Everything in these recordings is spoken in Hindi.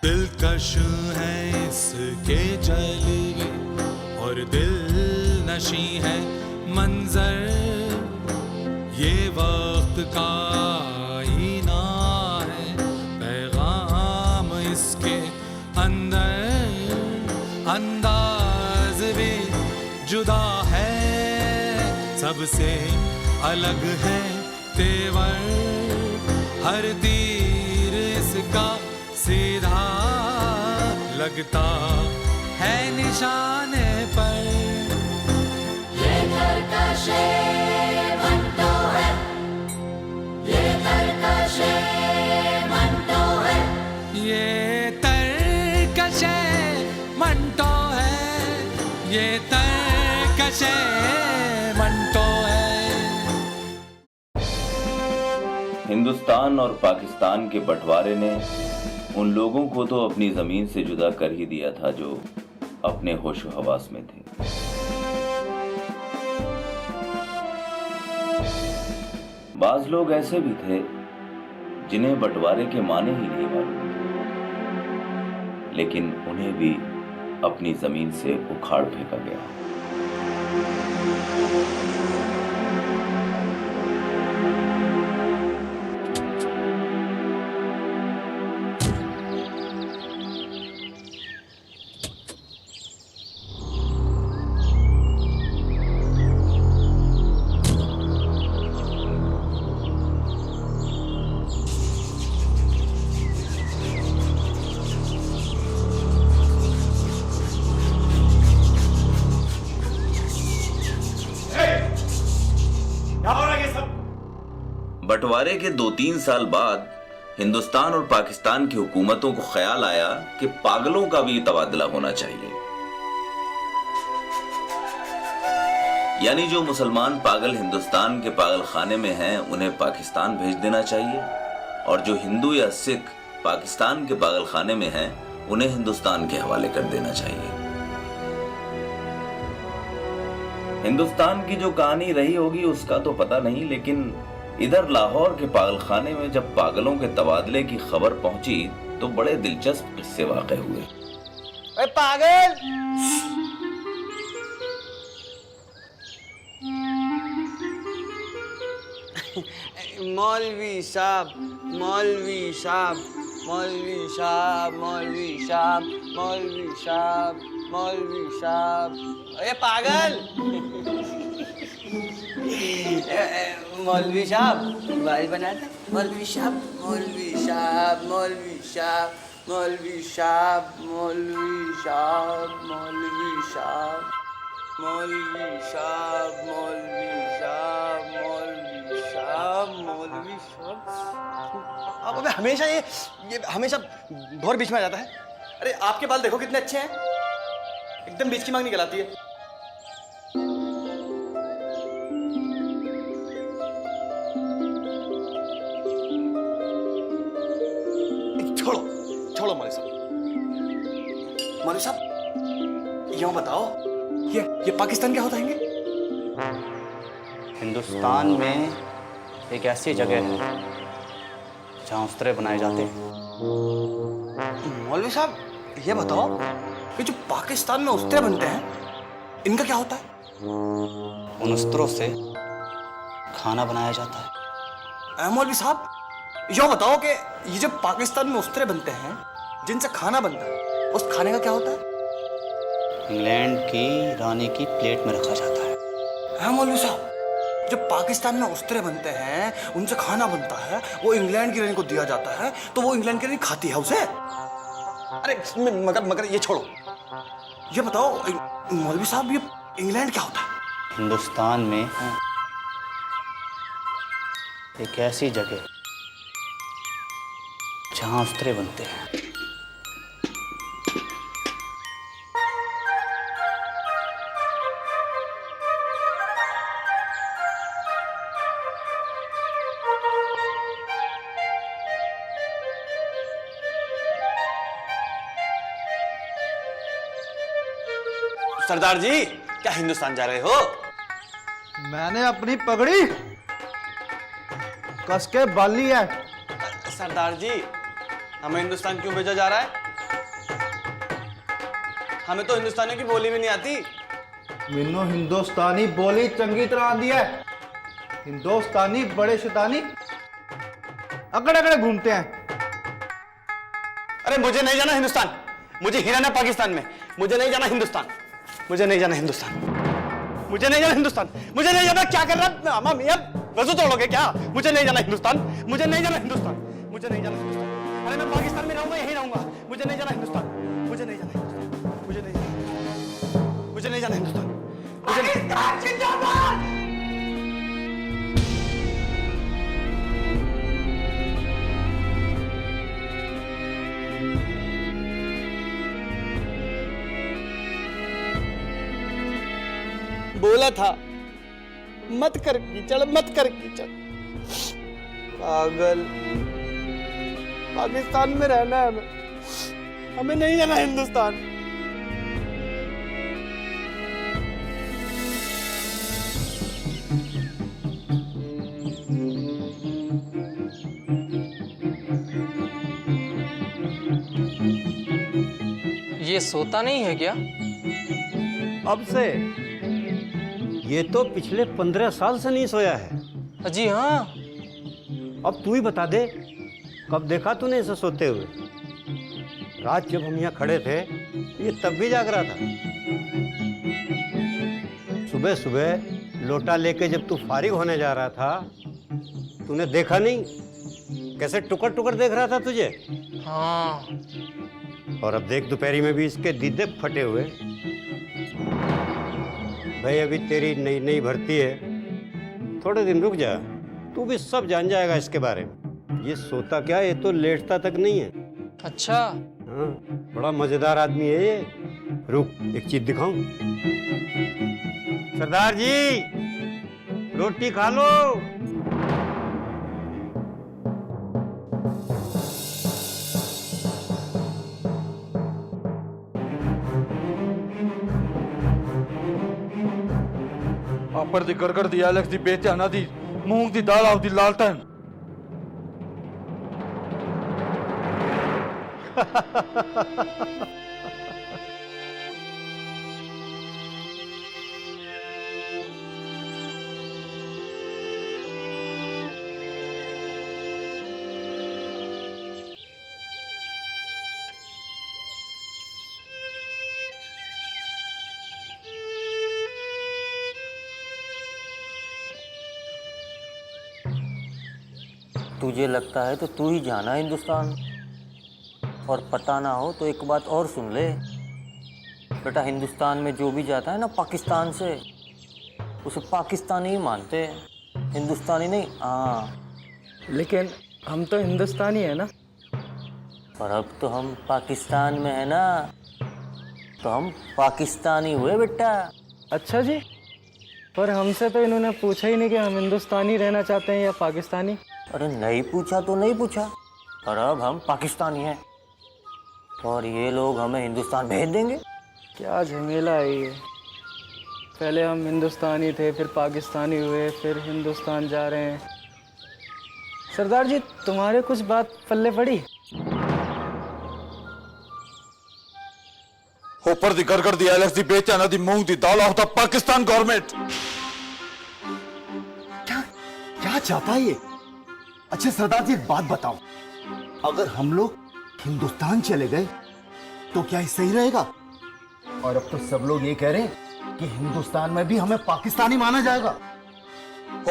दिलकश है इसके जलवे और दिल नशी है मंजर, ये वक्त का आईना है, पैगाम इसके अंदर, अंदाज भी जुदा है, सबसे अलग है तेवर, हर तीर इसका सीधा लगता है निशाने पर। ये तरकशे मंटो है, ये तरकशे मंटो है, ये तरकशे मंटो है, ये तरकशे मंटो है। हिंदुस्तान और पाकिस्तान के बंटवारे ने उन लोगों को तो अपनी जमीन से जुदा कर ही दिया था जो अपने होश हवास में थे। बाज लोग ऐसे भी थे जिन्हें बंटवारे के माने ही नहीं मालूम थे, लेकिन उन्हें भी अपनी जमीन से उखाड़ फेंका गया। बंटवारे के 2-3 साल बाद हिंदुस्तान और पाकिस्तान की हुकूमतों को ख्याल आया कि पागलों का भी तबादला होना चाहिए, यानी जो मुसलमान पागल हिंदुस्तान के पागल खाने में हैं उन्हें पाकिस्तान भेज देना चाहिए, और जो हिंदू या सिख पाकिस्तान के पागल खाने में हैं उन्हें हिंदुस्तान के हवाले कर देना चाहिए। हिंदुस्तान की जो कहानी रही होगी उसका तो पता नहीं, लेकिन इधर लाहौर के पागल खाने में जब पागलों के तबादले की खबर पहुंची तो बड़े दिलचस्प किस्से वाक़े हुए। अरे पागल! मौलवी साहब, मौलवी साहब, मौलवी साहब, मौलवी साहब, मौलवी साहब, मौलवी साहब। अरे पागल! मौलवी साहब मोबाइल बनाते, मौलवी साहब, मौलवी साहब, मौलवी साहब, मौलवी साहब, मौलवी साहब, मौलवी साहब, मौलवी साहब, मौलवी साहब, मौलवी साहब, मौलवी साहब। अब हमेशा ये हमेशा बहुत बीच में आ जाता है। अरे आपके बाल देखो कितने अच्छे हैं, एकदम बीच की मांग निकल आती है। छोड़ो मौलवी साहब, मौलवी साहब यूं बताओ ये पाकिस्तान क्या होता है? हिंदुस्तान में एक ऐसी जगह है जहाँ उस्तरे बनाए जाते हैं। मौलवी साहब ये बताओ कि जो पाकिस्तान में उस्तरे बनते हैं इनका क्या होता है? उन उस्तरों से खाना बनाया जाता है। मौलवी साहब यूं बताओ कि ये जो पाकिस्तान में उस्तरे बनते हैं जिनसे खाना बनता है उस खाने का क्या होता है? इंग्लैंड की रानी की प्लेट में रखा जाता है। मौलवी साहब जो पाकिस्तान में उस्तरे बनते हैं उनसे खाना बनता है, वो इंग्लैंड की रानी को दिया जाता है, तो वो इंग्लैंड की रानी खाती है उसे। अरे मगर ये छोड़ो, ये बताओ मौलवी साहब ये इंग्लैंड क्या होता है? हिंदुस्तान में एक ऐसी जगह जहाँ उस्तरे बनते हैं। सरदार जी क्या हिंदुस्तान जा रहे हो? मैंने अपनी पगड़ी कस के बांध ली है। सरदार जी हमें हिंदुस्तान क्यों भेजा जा रहा है? हमें तो हिंदुस्तानियों की बोली भी नहीं आती। मैनू हिंदुस्तानी बोली चंगी तरह आंदी है। हिंदुस्तानी बड़े शैतानी अकड़ अकड़ घूमते हैं। अरे मुझे नहीं जाना हिंदुस्तान, मुझे ही रहना पाकिस्तान में। मुझे नहीं जाना हिंदुस्तान, मुझे नहीं जाना हिंदुस्तान, मुझे नहीं जाना हिंदुस्तान, मुझे नहीं जाना। क्या कर रहा है मियां, वजू तोड़ोगे क्या? मुझे नहीं जाना हिंदुस्तान, मुझे नहीं जाना हिंदुस्तान, मुझे नहीं जाना हिंदुस्तान। अरे मैं पाकिस्तान में रहूंगा, यहीं रहूंगा। मुझे नहीं जाना हिंदुस्तान, मुझे नहीं जाना हिंदुस्तान, मुझे नहीं जाना, मुझे नहीं जाना हिंदुस्तान, मुझे नहीं। बोला था मत कर कीचड़, मत कर कीचड़। पागल, पाकिस्तान में रहना है हमें, हमें नहीं जाना हिंदुस्तान। ये सोता नहीं है क्या? अब से? ये तो पिछले 15 साल से नहीं सोया है। जी हाँ। अब तू ही बता दे, कब देखा तूने इसे सोते हुए? रात जब हम यहाँ खड़े थे ये तब भी जाग रहा था। सुबह सुबह लोटा लेके जब तू फारिग होने जा रहा था, तूने देखा नहीं कैसे टुकड़ टुकड़ देख रहा था तुझे? हाँ। और अब देख दोपहरी में भी इसके दीदे फटे हुए। भाई अभी तेरी नई नई भर्ती है, थोड़े दिन रुक जा, तू भी सब जान जाएगा इसके बारे में। ये सोता क्या, ये तो लेटता तक नहीं है। अच्छा। हाँ, बड़ा मजेदार आदमी है ये। रुक एक चीज दिखाऊं? सरदार जी रोटी खा लो। ਆਪਰ ਦੀ ਗੜਗੜ ਦੀ ਐਲੈਕਸ ਦੀ ਬੇਧਿਆਨਾ ਦੀ ਮੂੰਗ ਦੀ ਦਾਲ ਆਉ ਦੀ ਲਾਲਟਨ। तुझे लगता है तो तू ही जाना हिंदुस्तान, और पता ना हो तो एक बात और सुन ले बेटा, हिंदुस्तान में जो भी जाता है ना पाकिस्तान से, उसे पाकिस्तानी ही मानते हैं, हिंदुस्तानी नहीं। हाँ लेकिन हम तो हिंदुस्तानी है ना। पर अब तो हम पाकिस्तान में है ना, तो हम पाकिस्तानी हुए बेटा। अच्छा जी, पर हमसे तो इन्होंने पूछा ही नहीं कि हम हिंदुस्तानी रहना चाहते हैं या पाकिस्तानी। अरे नहीं पूछा तो नहीं पूछा, पर अब हम पाकिस्तानी हैं और ये लोग हमें हिंदुस्तान भेज देंगे। क्या झमेला है ये। पहले हम हिंदुस्तानी थे, फिर पाकिस्तानी हुए, फिर हिंदुस्तान जा रहे हैं। सरदार जी तुम्हारे कुछ बात पल्ले पड़ी? ਉੱਪਰ ਦੀ ਗੜਗੜ ਦੀ ਐਲੈਕਸ ਦੀ ਬੇਧਿਆਨਾ ਦੀ ਮੂੰਗ ਦੀ ਦਾਲ ਆਉ ਦਾ पाकिस्तान गवर्नमेंट। क्या चाहता है ये? अच्छा सरदार जी एक बात बताओ, अगर हम लोग हिंदुस्तान चले गए तो क्या ये सही रहेगा? और अब तो सब लोग ये कह रहे हैं कि हिंदुस्तान में भी हमें पाकिस्तानी माना जाएगा।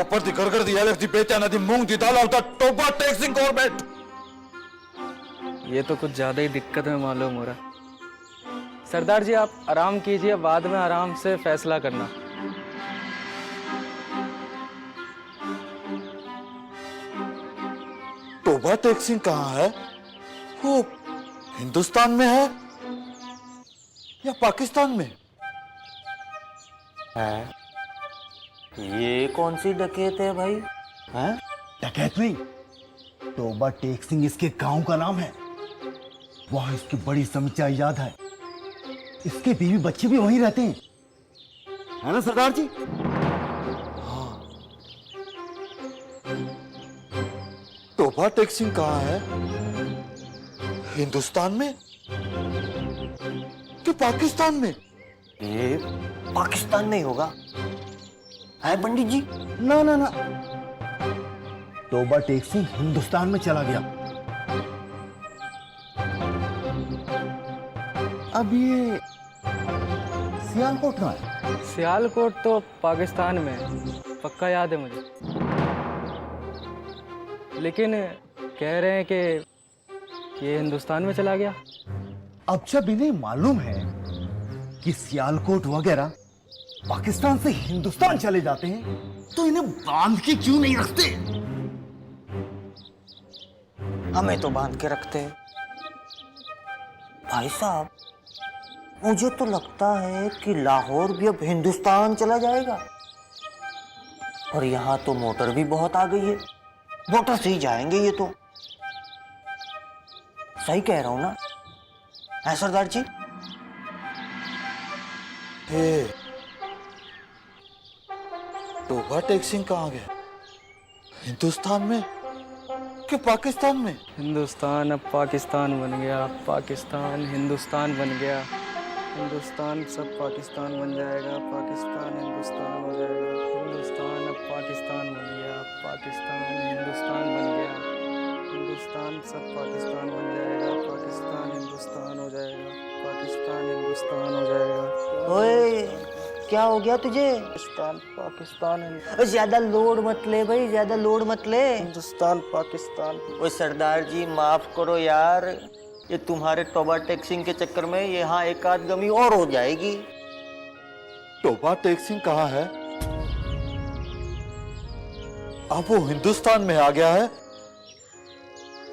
ਉੱਪਰ ਦੀ ਗੜਗੜ ਦੀ ਐਲੈਕਸ ਦੀ ਬੇਧਿਆਨਾ ਦੀ ਮੂੰग ਦੀ ਦਾਲ ਆਉ ਦਾ टोबा टैक्सिंग गवर्नमेंट। ये तो कुछ ज़्यादा ही दिक्कत में मालूम हो रहा। सरदार जी आप आराम कीजिए, बाद में आराम से फैसला करना। टोबा टैक्सिंग कहाँ है? वो हिंदुस्तान में है या पाकिस्तान में? है ये कौन सी डकैत है भाई? हैं? डकैत नहीं, टोबा टेक्सिंग इसके गांव का नाम है। वहां इसकी बड़ी समीक्षा याद है, इसके बीवी बच्चे भी वहीं रहते हैं, है ना सरदार जी? टोबा टैक्सिंग कहाँ है? हिंदुस्तान में कि पाकिस्तान में? ये पाकिस्तान में ही होगा, है पंडित जी? ना ना ना, तोबा टेक सिंह हिंदुस्तान में चला गया। अब ये सियालकोट कहाँ है? सियालकोट तो पाकिस्तान में है, पक्का याद है मुझे। लेकिन कह रहे हैं कि ये हिंदुस्तान में चला गया। अब जब इन्हें मालूम है कि सियालकोट वगैरह पाकिस्तान से हिंदुस्तान चले जाते हैं, तो इन्हें बांध के क्यों नहीं रखते? हमें तो बांध के रखते हैं। भाई साहब, मुझे तो लगता है कि लाहौर भी अब हिंदुस्तान चला जाएगा। और यहाँ तो मोटर भी बहुत आ गई है, मोटर से ही जाएंगे ये तो। सही कह रहा हूं ना, है सरदार जी? तोबा टेक सिंह कहाँ गया? हिंदुस्तान में कि पाकिस्तान में? हिंदुस्तान अब पाकिस्तान बन गया, पाकिस्तान हिंदुस्तान बन गया, हिंदुस्तान सब पाकिस्तान बन जाएगा, पाकिस्तान हिंदुस्तान हो जाएगा, हिंदुस्तान अब पाकिस्तान बन गया, पाकिस्तान हिंदुस्तान बन गया, हिंदुस्तान सब पाकिस्तान बन जाएगा, पाकिस्तान हिंदुस्तान हो जाएगा, पाकिस्तान हिंदुस्तान हो जाएगा। ओए, क्या हो गया तुझे? पाकिस्तान पाकिस्तान ज्यादा लोड मत ले भाई, ज्यादा लोड मत ले। हिंदुस्तान पाकिस्तान। ओए सरदार जी, माफ करो यार, ये तुम्हारे तोबा टेक सिंह के चक्कर में यहाँ एक आध गमी और हो जाएगी। तोबा टेक सिंह कहाँ है? अब वो हिंदुस्तान में आ गया है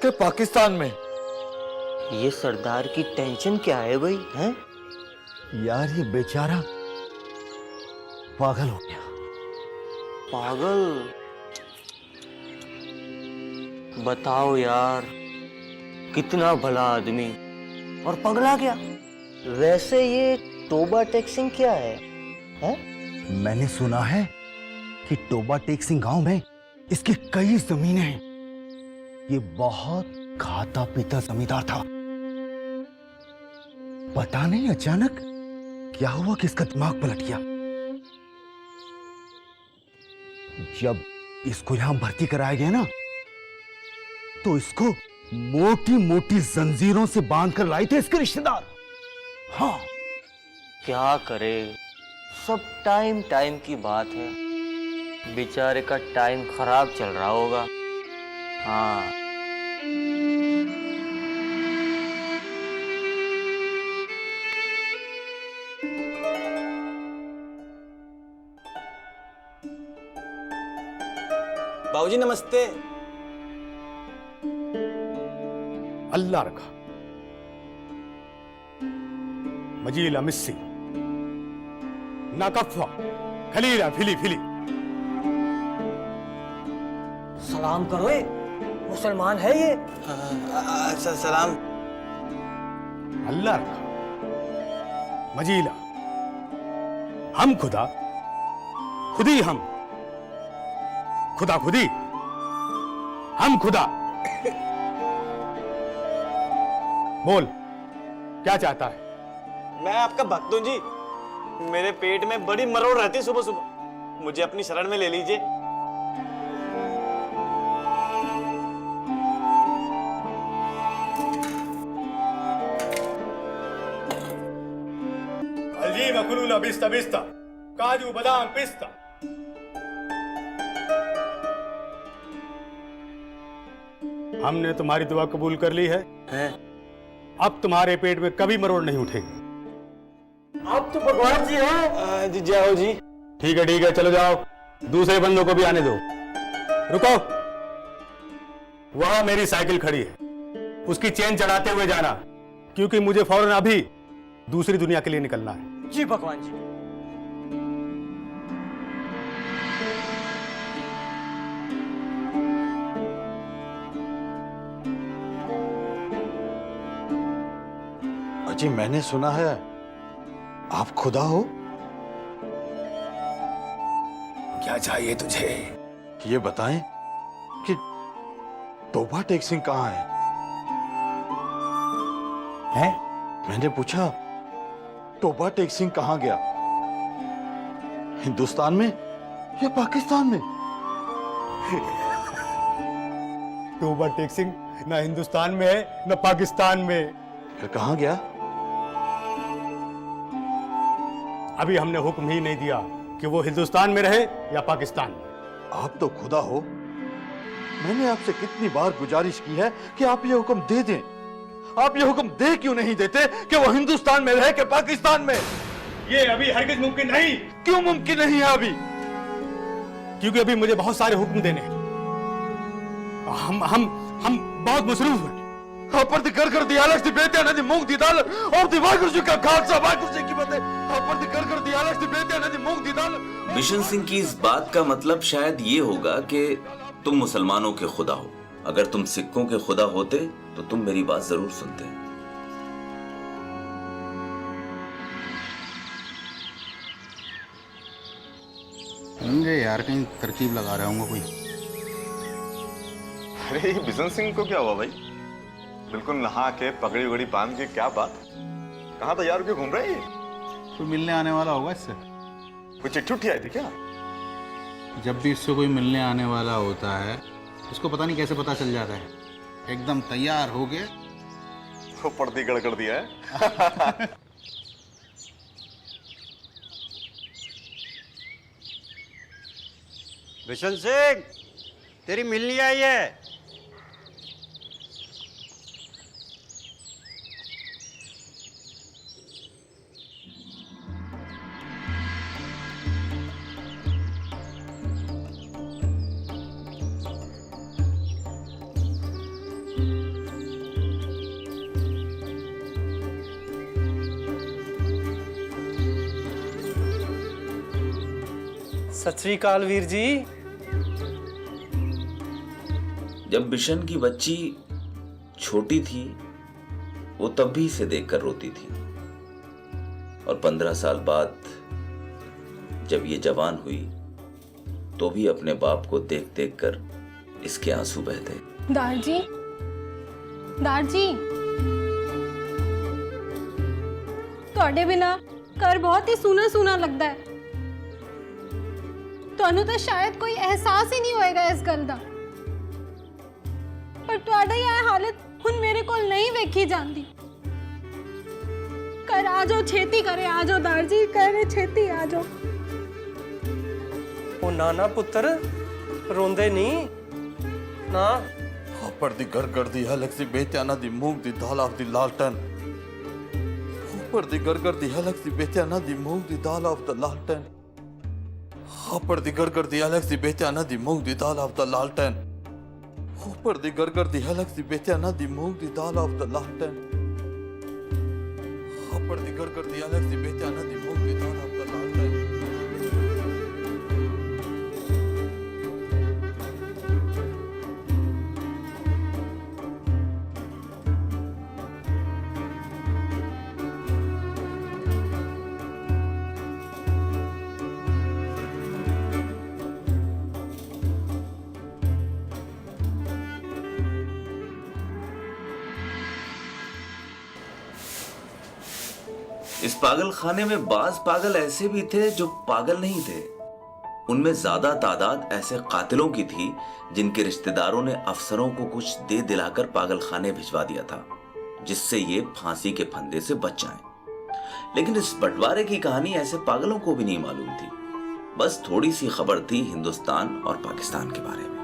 कि पाकिस्तान में? ये सरदार की टेंशन क्या है भाई? हैं? यार ये बेचारा पागल हो गया। पागल? बताओ यार, कितना भला आदमी और पगला गया। वैसे ये तोबा टेक सिंह क्या है? हैं? मैंने सुना है कि तोबा टेक सिंह गांव में इसकी कई जमीनें हैं। ये बहुत खाता पीता जमींदार था। पता नहीं अचानक क्या हुआ कि इसका दिमाग पलट गया। जब इसको यहां भर्ती कराया गया ना, तो इसको मोटी मोटी जंजीरों से बांध कर लाए थे इसके रिश्तेदार। हाँ, क्या करे, सब टाइम टाइम की बात है। बेचारे का टाइम खराब चल रहा होगा। हाँ, बाबूजी नमस्ते। अल्लाह रखा। मजीला मिस्सी नाकफ़ा खलीला फिली फिली। सलाम करो, ये मुसलमान है ये। सलाम। अल्लाह रखा। मजीला हम खुदा, खुदी हम, खुदा खुदी हम खुदा। बोल, क्या चाहता है? मैं आपका भक्त हूं जी। मेरे पेट में बड़ी मरोड़ रहती सुबह सुबह, मुझे अपनी शरण में ले लीजिए। अलजी मखलूला बिस्ता बिस्ता, काजू बादाम पिस्ता। हमने तुम्हारी दुआ कबूल कर ली है। अब तुम्हारे पेट में कभी मरोड़ नहीं उठेगी। आप तो भगवान जी हैं। जी जय हो जी। ठीक है, चलो जाओ, दूसरे बंदों को भी आने दो। रुको, वहां मेरी साइकिल खड़ी है, उसकी चेन चढ़ाते हुए जाना, क्योंकि मुझे फौरन अभी दूसरी दुनिया के लिए निकलना है। जी भगवान जी। जी मैंने सुना है आप खुदा हो। क्या चाहिए तुझे? ये बताएं कि तोबा टेक सिंह कहाँ है? हैं? मैंने पूछा तोबा टेक सिंह कहां गया? हिंदुस्तान में या पाकिस्तान में? तोबा टेक सिंह ना हिंदुस्तान में है ना पाकिस्तान में। फिर कहां गया? अभी हमने हुक्म ही नहीं दिया कि वो हिंदुस्तान में रहे या पाकिस्तान में। आप तो खुदा हो, मैंने आपसे कितनी बार गुजारिश की है कि आप ये हुक्म दे दें। आप ये हुक्म दे क्यों नहीं देते कि वो हिंदुस्तान में रहे कि पाकिस्तान में? ये अभी हरगिज मुमकिन नहीं। क्यों मुमकिन नहीं है अभी? क्योंकि अभी मुझे बहुत सारे हुक्म देने हैं। हम बहुत मसरूफ हैं। पर दी कर दी अलग सी बेटे ना दी मूंग दी दाल और दी वाहिगुरु जी का खालसा वाहिगुरु जी की बातें। पर दी कर दी अलग सी बेटे ना दी मूंग दी दाल। बिशन सिंह की इस बात का मतलब शायद ये होगा कि तुम मुसलमानों के खुदा हो। अगर तुम सिखों के खुदा होते तो तुम मेरी बात जरूर सुनते। मुझे यार कहीं तरकीब लगा रहा हूँ कोई। अरे ये बिशन सिंह को क्या हुआ भाई? बिल्कुल नहा के पगड़ी वगड़ी बांध के, क्या बात? कहाँ तैयार होके घूम रहे हैं ये? कोई मिलने आने वाला होगा इससे। कोई चिट्ठी उठी आई थी क्या? जब भी इससे कोई मिलने आने वाला होता है, इसको पता नहीं कैसे पता चल जाता है। एकदम तैयार हो गए तो पर्दी गड़गड़ दिया है। बिशन सिंह, तेरी मिलनी आई है। सत श्री अकाल वीर जी। जब बिशन की बच्ची छोटी थी वो तब भी इसे देखकर रोती थी, और 15 साल बाद जब ये जवान हुई तो भी अपने बाप को देख देख कर इसके आंसू बहते। दारजी, दारजी, ਤੁਹਾਡੇ बिना घर बहुत ही सूना सूना लगता है। ਤੁਹਾਨੂੰ ਤਾਂ शायद कोई एहसास ही नहीं होएगा इस गल ਦਾ, पर ਤੁਹਾਡੀ ਇਹ हालत ਹੁਣ ਮੇਰੇ ਕੋਲ नहीं ਵੇਖੀ ਜਾਂਦੀ। घर आ जाओ, छेती करे आ जाओ दारजी, करे छेती आ जाओ। ओ नाना पुत्र रोंदे नहीं ना। पर दी घर कर दी हलक सी बेत्याना दी मूंग दी दाल ऑफ दी लालटन। पर दी घर कर दी हलक सी बेत्याना दी मूंग दी दाल ऑफ द लालटन। पर दी घर कर दी हलक सी बेत्याना दी मूंग दी दाल ऑफ द लालटन। पर दी घर कर दी हलक सी बेत्याना दी मूंग दी दाल ऑफ द लालटन। पर दी घर कर दी हलक सी बेत्याना दी मूंग दी दाल ऑफ द लालटन। इस पागल खाने में बाज पागल ऐसे भी थे जो पागल नहीं थे। उनमें ज्यादा तादाद ऐसे कातिलों की थी जिनके रिश्तेदारों ने अफसरों को कुछ दे दिलाकर पागल खाने भिजवा दिया था, जिससे ये फांसी के फंदे से बच जाएं। लेकिन इस बंटवारे की कहानी ऐसे पागलों को भी नहीं मालूम थी। बस थोड़ी सी खबर थी हिंदुस्तान और पाकिस्तान के बारे में।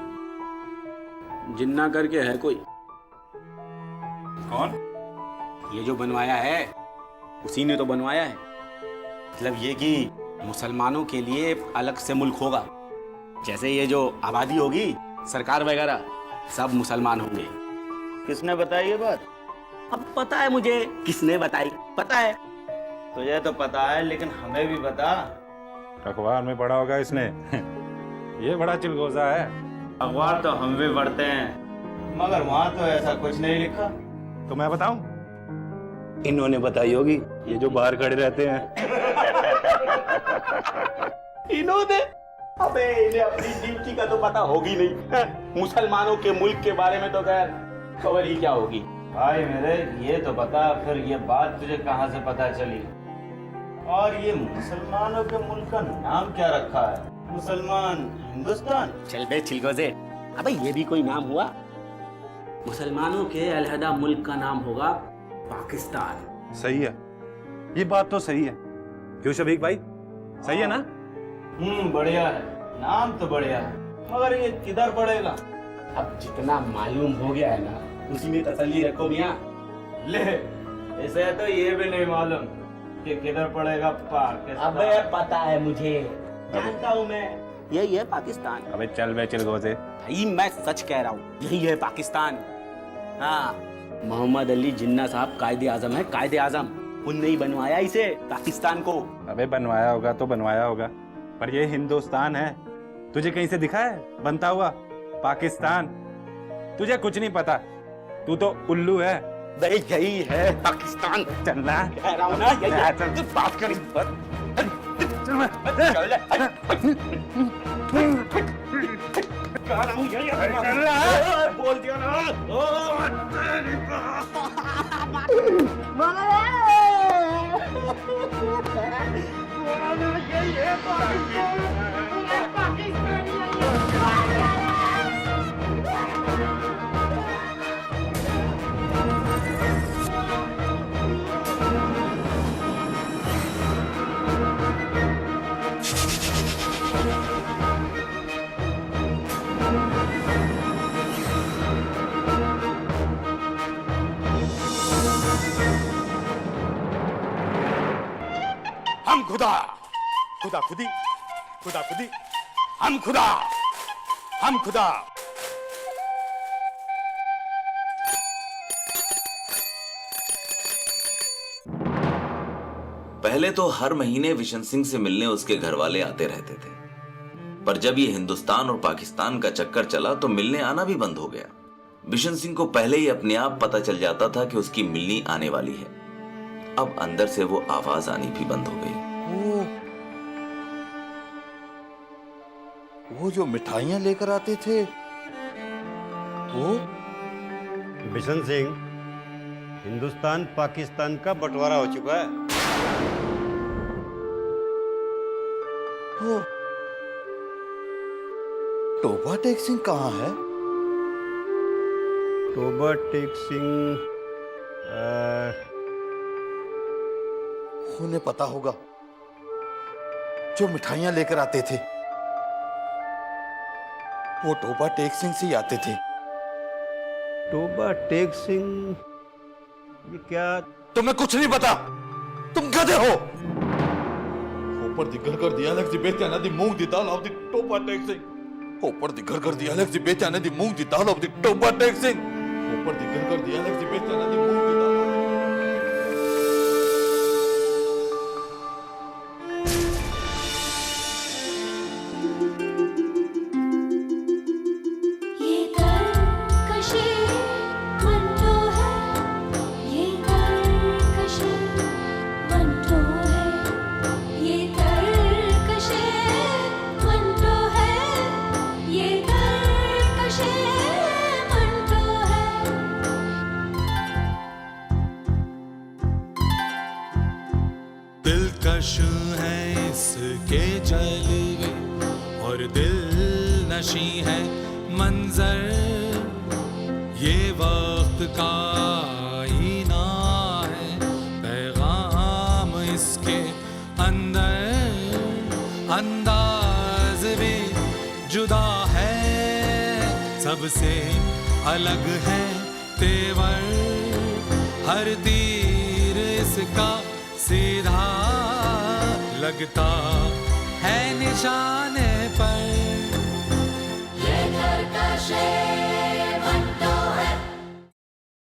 जिन्ना करके है कोई। कौन? ये जो बनवाया है उसी ने तो बनवाया है। मतलब ये कि मुसलमानों के लिए अलग से मुल्क होगा। जैसे ये जो आबादी होगी, सरकार वगैरह सब मुसलमान होंगे। किसने बताई ये बात? अब पता है मुझे किसने बताई, पता है। तुझे तो पता है, लेकिन हमें भी बता। अखबार में पढ़ा होगा इसने। ये बड़ा चिलगोजा है। अखबार तो हम भी पढ़ते हैं, मगर वहाँ तो ऐसा कुछ नहीं लिखा। तो मैं बताऊं? इन्होंने बताई होगी, ये जो बाहर खड़े रहते हैं। इन्होंने? अबे इन्हें अपनी ड्यूटी का तो पता होगी नहीं। मुसलमानों के मुल्क के बारे में तो खैर खबर ही क्या होगी। भाई मेरे ये तो बता, फिर ये बात तुझे कहाँ से पता चली? और ये मुसलमानों के मुल्क का नाम क्या रखा है? मुसलमान हिंदुस्तान। चल बे चिलगोजे, अबे ये भी कोई नाम हुआ? मुसलमानों के अलहदा मुल्क का नाम होगा पाकिस्तान। सही है, ये बात तो सही है। क्यों शफीक भाई, सही है ना? बढ़िया है, नाम तो बढ़िया है, मगर ये किधर पड़ेगा? अब जितना मालूम हो गया है ना, उसी में तसल्ली रखो मियाँ। ले, इसे तो ये भी नहीं मालूम कि किधर पड़ेगा पाकिस्तान। अबे पता है मुझे, जानता हूँ मैं, यही है पाकिस्तान। अबे चल बे चिलगोजे। भाई मैं सच कह रहा हूँ, यही है पाकिस्तान। हाँ, मोहम्मद अली जिन्ना साहब कायदे आजम है, कायदे आजम। उनने ही बनवाया इसे, पाकिस्तान को। अबे बनवाया होगा तो बनवाया होगा, पर ये हिंदुस्तान है। तुझे कहीं से दिखा है बनता हुआ पाकिस्तान? तुझे कुछ नहीं पता, तू तो उल्लू है। भाई यही है पाकिस्तान। चलना कह रहा हूँ ना, यही है। तू बात करी बोल दिया ना। हम खुदा, खुदा खुदी, खुदा खुदी, हम खुदा, हम खुदा। पहले तो हर महीने बिशन सिंह से मिलने उसके घर वाले आते रहते थे, पर जब ये हिंदुस्तान और पाकिस्तान का चक्कर चला तो मिलने आना भी बंद हो गया। बिशन सिंह को पहले ही अपने आप पता चल जाता था कि उसकी मिलनी आने वाली है। अब अंदर से वो आवाज आनी भी बंद हो गई। वो जो मिठाइयां लेकर आते थे, वो बिशन सिंह, हिंदुस्तान पाकिस्तान का बंटवारा हो चुका है। वो टोबा टेक सिंह कहाँ है? टोबा टेक सिंह उन्हें पता होगा, जो मिठाइयां लेकर आते थे वो टोबा टेक सिंह से ही आते थे। टोबा टेक सिंह, ये क्या? तुम्हें कुछ नहीं पता, तुम गधे हो। ऊपर दी घर कर दिया अलग सी बेचा ना दी मूंग दी दाल ऑफ दी टोबा टेक सिंह। ऊपर दी घर कर दिया अलग सी बेचा ना दी मूंग दी दाल ऑफ दी टोबा टेक सिंह। ऊपर दी घर कर दिया अलग सी बेचा ना दी मूंग दी दाल। दिलकश है इसके जलवे और दिल नशी है मंजर, ये वक्त का आईना है, पैगाम इसके अंदर, अंदाज भी जुदा है, सबसे अलग है तेवर, हर तीर इसका सीधा लगता है निशाने पर। ये घर का शेर